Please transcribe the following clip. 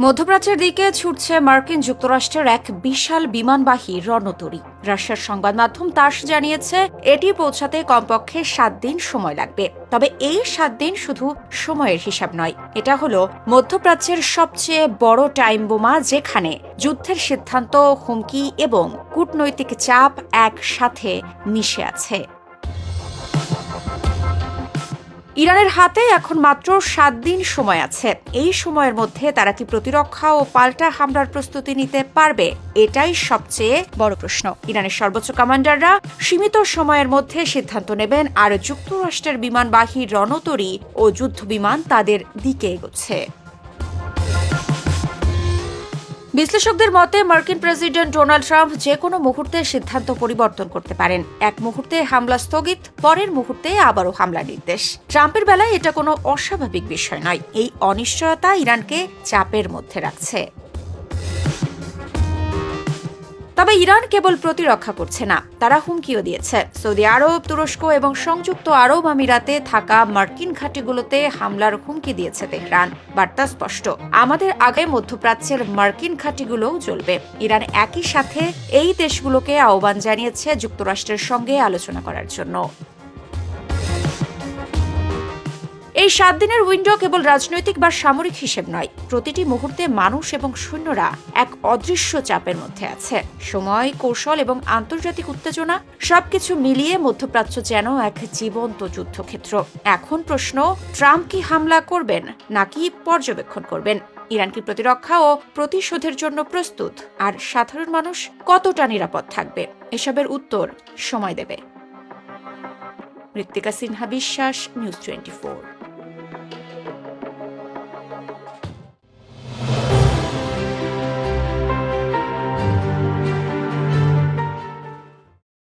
মধ্যপ্রাচ্যের দিকে ছুটছে মার্কিন যুক্তরাষ্ট্রের এক বিশাল বিমানবাহী রণতরী। রাশিয়ার সংবাদ মাধ্যম তাস জানিয়েছে এটি পৌঁছাতে কমপক্ষে 7 দিন সময় লাগবে। তবে এই 7 দিন শুধু সময়ের হিসাব নয়, এটা হলো মধ্যপ্রাচ্যের সবচেয়ে বড় টাইম বোমা, যেখানে যুদ্ধের সিদ্ধান্ত, হুমকি এবং কূটনৈতিক চাপ একসাথে মিশে আছে। ইরানের হাতে এখন মাত্র 7 দিন সময় আছে। এই সময়ের মধ্যে তারা কি প্রতিরক্ষা ও পাল্টা হামলার প্রস্তুতি নিতে পারবে? এটাই সবচেয়ে বড় প্রশ্ন। ইরানের সর্বোচ্চ কমান্ডাররা সীমিত সময়ের মধ্যে সিদ্ধান্ত নেবেন, আর যুক্তরাষ্ট্রের বিমানবাহী রণতরী ও যুদ্ধবিমান তাদের দিকে এগোচ্ছে। বিশ্লেষকদের মতে মার্কিন প্রেসিডেন্ট ডোনাল্ড ট্রাম্প যে কোনো মুহূর্তে সিদ্ধান্ত পরিবর্তন করতে পারেন। এক মুহূর্তে হামলা স্থগিত, পরের মুহূর্তে আবারও হামলা নির্দেশ। ট্রাম্পের বেলায় এটা কোনো অস্বাভাবিক বিষয় নয়। এই অনিশ্চয়তা ইরানকে চাপের মধ্যে রাখছে। তবে ইরান কেবল প্রতিরক্ষা করছে না, তারা হুমকিও দিয়েছে। সৌদি আরব, তুরস্ক এবং সংযুক্ত আরব আমিরাতে থাকা মার্কিন ঘাঁটিগুলোতে হামলার হুমকি দিয়েছে তেহরান। বার্তা স্পষ্ট, আমাদের আগে মধ্যপ্রাচ্যের মার্কিন ঘাঁটিগুলোও জ্বলবে। ইরান একই সাথে এই দেশগুলোকে আহ্বান জানিয়েছে যুক্তরাষ্ট্রের সঙ্গে আলোচনা করার জন্য। এই 7 দিনের উইন্ডো কেবল রাজনৈতিক বা সামরিক হিসেব নয়, প্রতিটি মুহূর্তে মানুষ এবং সৈন্যরা এক অদৃশ্য চাপের মধ্যে আছে। সময়, কৌশল এবং আন্তর্জাতিক উত্তেজনা সবকিছু মিলিয়ে মধ্যপ্রাচ্য যেন এক জীবন্ত যুদ্ধক্ষেত্র। এখন প্রশ্ন, ট্রাম্প কি হামলা করবেন নাকি পর্যবেক্ষণ করবেন? ইরান কি প্রতিরক্ষা ও প্রতিশোধের জন্য প্রস্তুত? আর সাধারণ মানুষ কতটা নিরাপদ থাকবে? এসবের উত্তর সময় দেবে। ঋত্বিকা সিনহা বিশ্বাস, নিউজ 24।